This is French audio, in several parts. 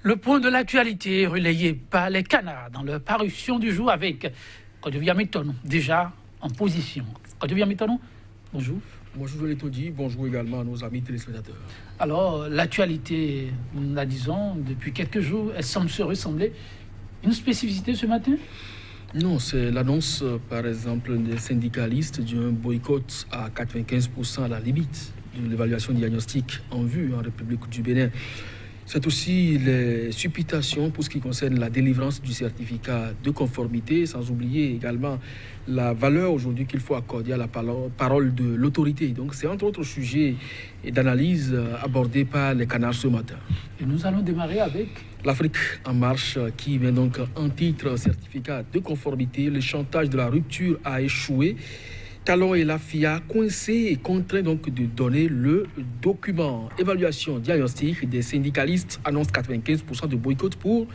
Le point de l'actualité relayé par les canards dans leur parution du jour avec Kodovia Metonou, déjà en position. Kodovia Metonou, bonjour. Bonjour Létodi, bonjour également à nos amis téléspectateurs. Alors, l'actualité, nous la disons, depuis quelques jours, elle semble se ressembler. Une spécificité ce matin? Non, c'est l'annonce, par exemple, des syndicalistes d'un boycott à 95% à la limite de l'évaluation diagnostique en vue en République du Bénin. C'est aussi les supputations pour ce qui concerne la délivrance du certificat de conformité, sans oublier également la valeur aujourd'hui qu'il faut accorder à la parole de l'autorité. Donc c'est entre autres sujets d'analyse abordés par les canards ce matin. Et nous allons démarrer avec l'Afrique en marche qui met donc en titre certificat de conformité. Le chantage de la rupture a échoué. Talon et la FIA coincés et contraints donc de donner le document. Évaluation diagnostique des syndicalistes annonce 95% de boycott pour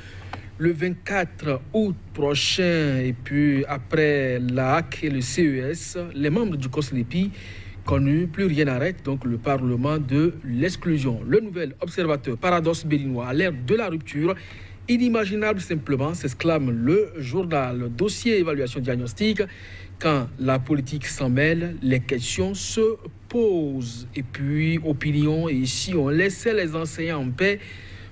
le 24 août prochain. Et puis après la HAC et le CES, les membres du COSLEPI connus, plus rien n'arrête donc le Parlement de l'exclusion. Le nouvel observateur paradoxe béninois à l'ère de la rupture. Inimaginable simplement, s'exclame le journal. Dossier évaluation diagnostique. Quand la politique s'en mêle, les questions se posent. Et puis, opinion, et si on laissait les enseignants en paix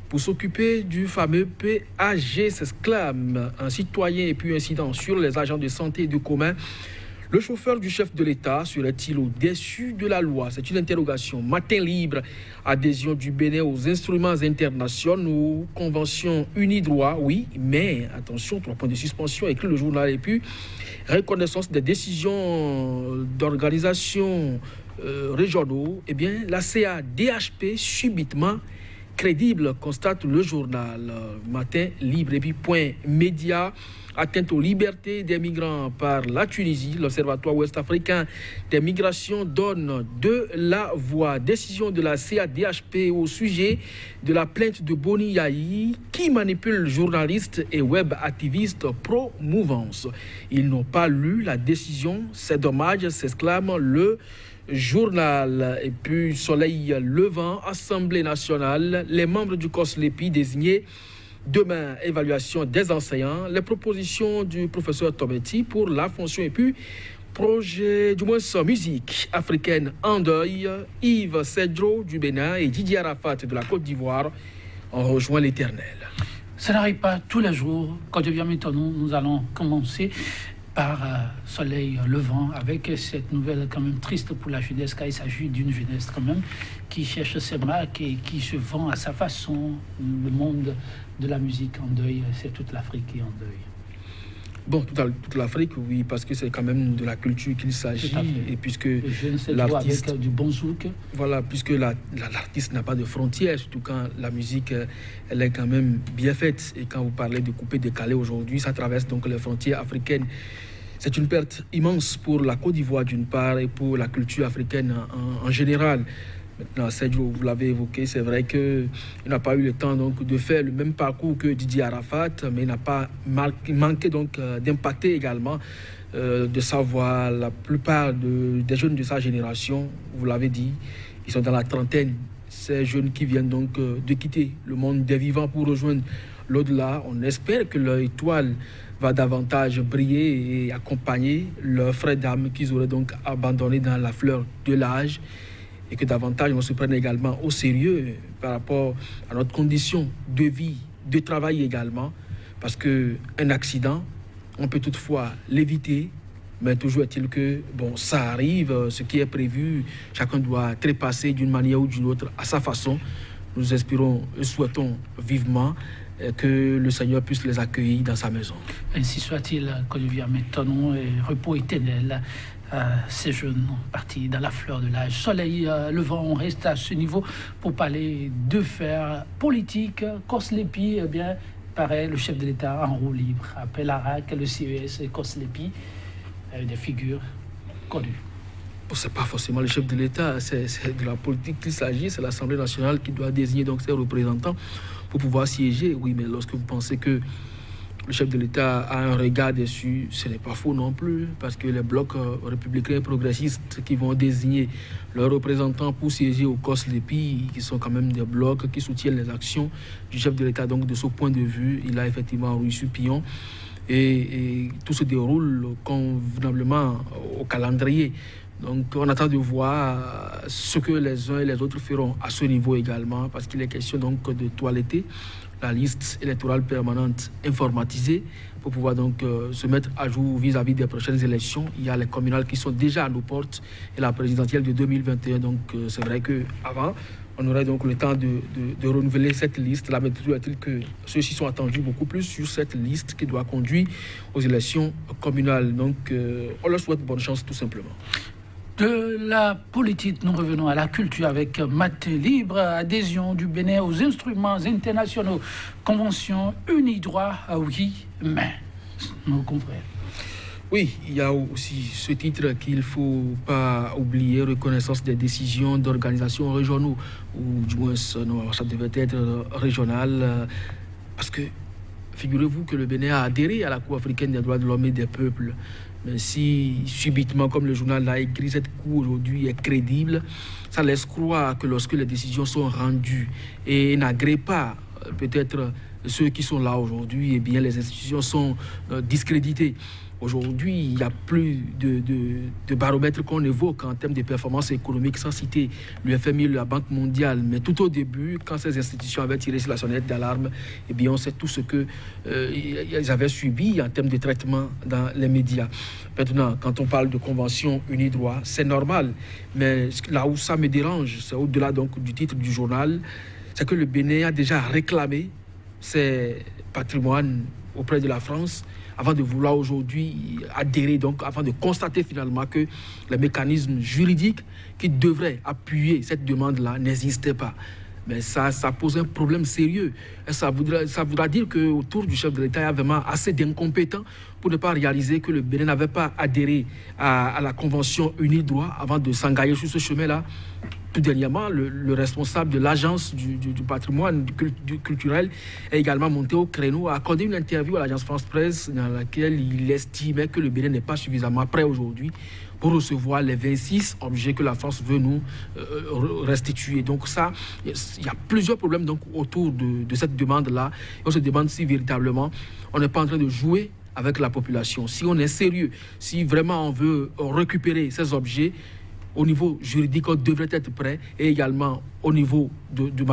pour s'occuper du fameux PAG, s'exclame un citoyen et puis incident sur les agents de santé et de commun. Le chauffeur du chef de l'État serait-il au-dessus de la loi? C'est une interrogation. Matin libre, adhésion du Bénin aux instruments internationaux, convention Unidroit, oui, mais attention, 3 points de suspension, écrit le journal. Et puis, reconnaissance des décisions d'organisations régionaux, eh bien, la CADHP subitement crédible, constate le journal. Matin libre. Et puis, point média. Atteinte aux libertés des migrants par la Tunisie, l'Observatoire ouest-africain des migrations donne de la voix. Décision de la CADHP au sujet de la plainte de Boni Yahi qui manipule journalistes et web activistes pro-mouvance. Ils n'ont pas lu la décision, c'est dommage, s'exclame le journal. Et puis soleil levant, Assemblée nationale, les membres du COSLEPI désignés. Demain, évaluation des enseignants, les propositions du professeur Tometi pour la fonction et puis projet, du moins musique africaine en deuil. Yves Cedro du Bénin et Didier Arafat de la Côte d'Ivoire ont rejoint l'Éternel. Ça n'arrive pas tous les jours. Quand je viens maintenant, nous allons commencer par soleil levant avec cette nouvelle quand même triste pour la jeunesse, car il s'agit d'une jeunesse quand même qui cherche ses marques et qui se vend à sa façon. Le monde de la musique en deuil, c'est toute l'Afrique qui est en deuil. Bon, toute l'Afrique, oui, parce que c'est quand même de la culture qu'il s'agit. Et puisque l'artiste avec du bon zouk. Voilà, puisque l'artiste n'a pas de frontières, surtout quand la musique, elle est quand même bien faite. Et quand vous parlez de couper, décaler aujourd'hui, ça traverse donc les frontières africaines. C'est une perte immense pour la Côte d'Ivoire d'une part et pour la culture africaine en général. Maintenant, Sergio, vous l'avez évoqué, c'est vrai qu'il n'a pas eu le temps donc, de faire le même parcours que Didier Arafat, mais il n'a pas manqué donc, d'impacter également de savoir la plupart des jeunes de sa génération, vous l'avez dit, ils sont dans la trentaine. Ces jeunes qui viennent donc de quitter le monde des vivants pour rejoindre l'au-delà. On espère que leur étoile va davantage briller et accompagner leurs frères d'âme qu'ils auraient donc abandonnés dans la fleur de l'âge. Et que davantage on se prenne également au sérieux par rapport à notre condition de vie, de travail également. Parce qu'un accident, on peut toutefois l'éviter, mais toujours est-il que, bon, ça arrive, ce qui est prévu, chacun doit trépasser d'une manière ou d'une autre à sa façon. Nous espérons et souhaitons vivement que le Seigneur puisse les accueillir dans sa maison. Ainsi soit-il, que nous viens maintenant, et repos éternel. Ces jeunes partis dans la fleur de l'âge. Soleil levant, on reste à ce niveau pour parler de faire politique. COSLEPI, eh bien, pareil, le chef de l'État en roue libre. Après la RAC, le CES et COSLEPI, des figures connues. Ce n'est pas forcément le chef de l'État, c'est de la politique qu'il s'agit, c'est l'Assemblée nationale qui doit désigner donc ses représentants pour pouvoir siéger. Oui, mais lorsque vous pensez que le chef de l'État a un regard dessus. Ce n'est pas faux non plus, parce que les blocs républicains et progressistes qui vont désigner leurs représentants pour siéger au COSLEPI, qui sont quand même des blocs qui soutiennent les actions du chef de l'État. Donc de ce point de vue, il a effectivement reçu Pillon. Et tout se déroule convenablement au calendrier. Donc on attend de voir ce que les uns et les autres feront à ce niveau également, parce qu'il est question donc de toiletter la liste électorale permanente informatisée pour pouvoir donc se mettre à jour vis-à-vis des prochaines élections. Il y a les communales qui sont déjà à nos portes et la présidentielle de 2021. Donc c'est vrai qu'avant, on aurait donc le temps de renouveler cette liste. La méthode est-il que ceux-ci sont attendus beaucoup plus sur cette liste qui doit conduire aux élections communales. Donc on leur souhaite bonne chance tout simplement. De la politique, nous revenons à la culture avec Matin Libre, adhésion du Bénin aux instruments internationaux, convention Unidroit, oui, mais nos confrères. Oui, il y a aussi ce titre qu'il ne faut pas oublier, reconnaissance des décisions d'organisations régionaux, ou du moins non, ça devait être régional, parce que figurez-vous que le Bénin a adhéré à la Cour africaine des droits de l'homme et des peuples. Mais si subitement, comme le journal l'a écrit, cette Cour aujourd'hui est crédible, ça laisse croire que lorsque les décisions sont rendues et n'agréent pas peut-être ceux qui sont là aujourd'hui, eh bien les institutions sont discréditées. Aujourd'hui, il n'y a plus de baromètre qu'on évoque en termes de performance économique, sans citer le FMI, la Banque mondiale. Mais tout au début, quand ces institutions avaient tiré sur la sonnette d'alarme, eh bien, on sait tout ce qu'ils avaient subi en termes de traitement dans les médias. Maintenant, quand on parle de convention Unidroit, c'est normal. Mais là où ça me dérange, c'est au-delà donc du titre du journal, c'est que le Bénin a déjà réclamé ses patrimoines auprès de la France, avant de vouloir aujourd'hui adhérer, donc avant de constater finalement que les mécanismes juridiques qui devraient appuyer cette demande-là n'existaient pas. Mais ça pose un problème sérieux. Et ça voudra dire qu'autour du chef de l'État, il y a vraiment assez d'incompétents pour ne pas réaliser que le Bénin n'avait pas adhéré à la Convention Unidroit avant de s'engager sur ce chemin-là. Tout dernièrement, le responsable de l'agence du patrimoine culturel est également monté au créneau, a accordé une interview à l'agence France Presse dans laquelle il estimait que le Bénin n'est pas suffisamment prêt aujourd'hui pour recevoir les 26 objets que la France veut nous restituer. Donc ça, il y a plusieurs problèmes donc, autour de cette demande-là. Et on se demande si véritablement on n'est pas en train de jouer avec la population. Si on est sérieux, si vraiment on veut récupérer ces objets, au niveau juridique, on devrait être prêt, et également au niveau du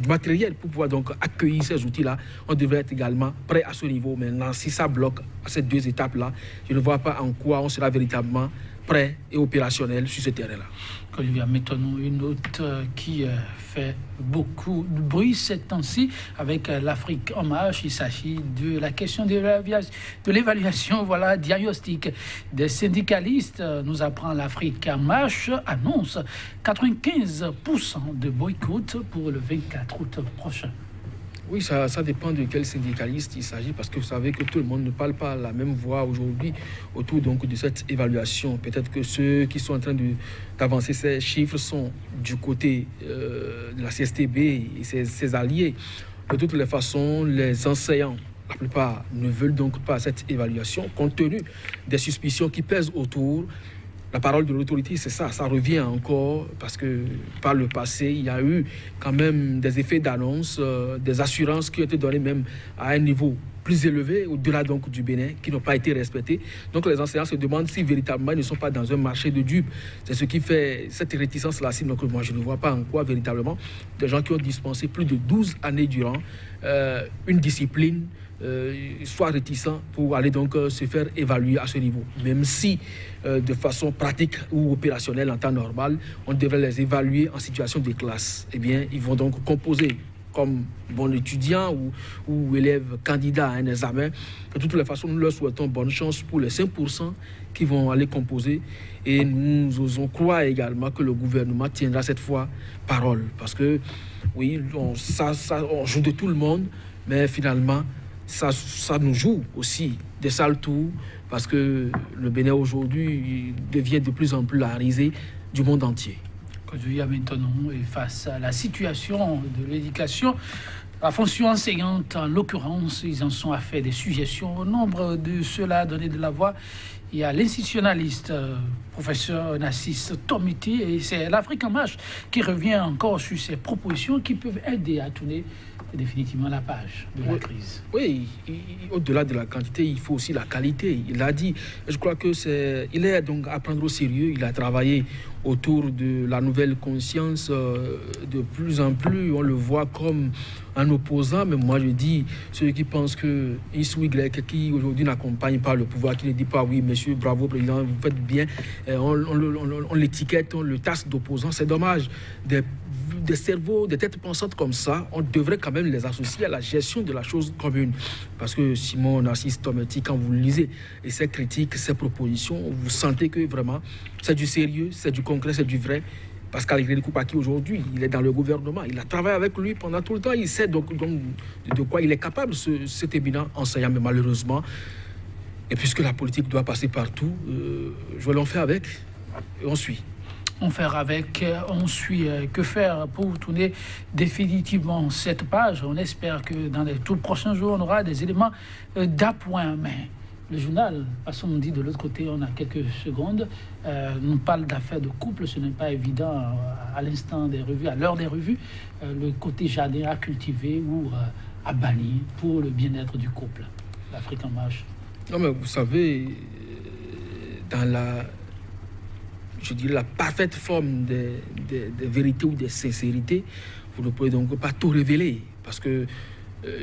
matériel pour pouvoir donc accueillir ces outils-là, on devrait être également prêt à ce niveau. Maintenant, si ça bloque à ces deux étapes-là, je ne vois pas en quoi on sera véritablement prêt et opérationnel sur ce terrain-là. Olivier, mettons une autre qui fait beaucoup de bruit ces temps-ci avec l'Afrique en marche. Il s'agit de la question de l'évaluation diagnostique des syndicalistes. Nous apprend l'Afrique en marche annonce 95% de boycott pour le 24 août prochain. Oui, ça dépend de quel syndicaliste il s'agit, parce que vous savez que tout le monde ne parle pas la même voix aujourd'hui autour donc de cette évaluation. Peut-être que ceux qui sont en train d'avancer ces chiffres sont du côté de la CSTB et ses alliés. De toutes les façons, les enseignants, la plupart, ne veulent donc pas cette évaluation, compte tenu des suspicions qui pèsent autour. La parole de l'autorité, c'est ça revient encore, parce que par le passé, il y a eu quand même des effets d'annonce, des assurances qui ont été données même à un niveau plus élevé, au-delà donc du Bénin, qui n'ont pas été respectés. Donc les enseignants se demandent si véritablement ils ne sont pas dans un marché de dupes. C'est ce qui fait cette réticence-là. Donc moi, je ne vois pas en quoi véritablement des gens qui ont dispensé plus de 12 années durant une discipline, soit réticents pour aller donc se faire évaluer à ce niveau. Même si de façon pratique ou opérationnelle en temps normal, on devrait les évaluer en situation de classe. Eh bien, ils vont donc composer comme bon étudiant ou élève candidat à un examen. De toutes les façons, nous leur souhaitons bonne chance pour les 5% qui vont aller composer. Et nous osons croire également que le gouvernement tiendra cette fois parole. Parce que, oui, on joue de tout le monde, mais finalement, ça nous joue aussi des sales tours, parce que le Bénin aujourd'hui devient de plus en plus la risée du monde entier. Aujourd'hui, maintenant, et face à la situation de l'éducation La fonction enseignante, en l'occurrence, ils en sont à faire des suggestions. Au nombre de ceux-là à donner de la voix, il y a l'institutionnaliste, professeur Nassis Tomiti, et c'est l'Afrique en marche qui revient encore sur ces propositions qui peuvent aider à tourner définitivement la page de la crise. Oui, au-delà de la quantité, il faut aussi la qualité. Il l'a dit. Je crois que il est donc à prendre au sérieux. Il a travaillé autour de la nouvelle conscience. De plus en plus, on le voit comme un opposant. Mais moi, je dis, ceux qui pensent que X ou Y, qui aujourd'hui n'accompagne pas le pouvoir, qui ne dit pas oui, monsieur, bravo, président, vous faites bien, on l'étiquette, on le tasse d'opposant. C'est dommage. Des cerveaux, des têtes pensantes comme ça, on devrait quand même les associer à la gestion de la chose commune. Parce que Simon Nassis Tometi, quand vous lisez et ses critiques, ses propositions, vous sentez que vraiment c'est du sérieux, c'est du concret, c'est du vrai. Pascal Koupaki aujourd'hui, il est dans le gouvernement, il a travaillé avec lui pendant tout le temps, il sait donc de quoi il est capable, cet éminent enseignant, mais malheureusement, et puisque la politique doit passer partout, je vais l'en faire avec, et on suit. On fait avec, on suit. Que faire pour tourner définitivement cette page? On espère que dans les tout prochains jours, on aura des éléments d'appoint. Mais le journal, passons, on dit de l'autre côté, on a quelques secondes, nous parle d'affaires de couple. Ce n'est pas évident à l'instant des revues, à l'heure des revues, le côté jardin à cultiver ou à bannir pour le bien-être du couple. L'Afrique en marche. Non, mais vous savez, dans je dirais la parfaite forme de vérité ou de sincérité, vous ne pouvez donc pas tout révéler, parce que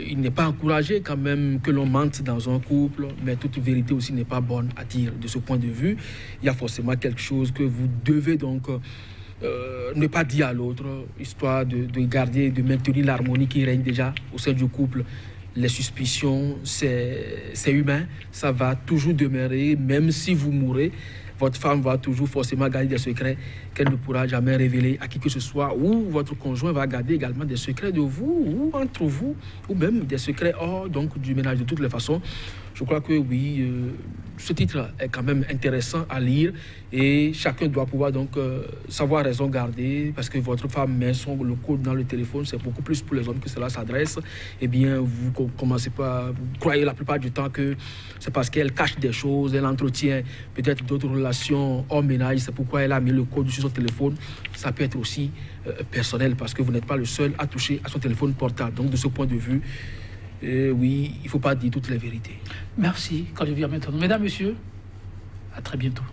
il n'est pas encouragé quand même que l'on mente dans un couple, mais toute vérité aussi n'est pas bonne à dire. De ce point de vue, il y a forcément quelque chose que vous devez donc ne pas dire à l'autre, histoire de garder, de maintenir l'harmonie qui règne déjà au sein du couple. Les suspicions, c'est humain, ça va toujours demeurer, même si vous mourrez. Votre femme va toujours forcément garder des secrets qu'elle ne pourra jamais révéler à qui que ce soit, ou votre conjoint va garder également des secrets de vous, ou entre vous, ou même des secrets hors donc, du ménage. De toutes les façons, je crois que oui, ce titre est quand même intéressant à lire et chacun doit pouvoir donc savoir raison garder, parce que votre femme met le code dans le téléphone, c'est beaucoup plus pour les hommes que cela s'adresse. Eh bien, vous commencez pas, vous croyez la plupart du temps que c'est parce qu'elle cache des choses, elle entretient peut-être d'autres relations hors ménage, c'est pourquoi elle a mis le code sur son téléphone. Ça peut être aussi personnel, parce que vous n'êtes pas le seul à toucher à son téléphone portable. Donc de ce point de vue, oui, il ne faut pas dire toutes les vérités. Merci, quand je viens maintenant. Mesdames, Messieurs, à très bientôt.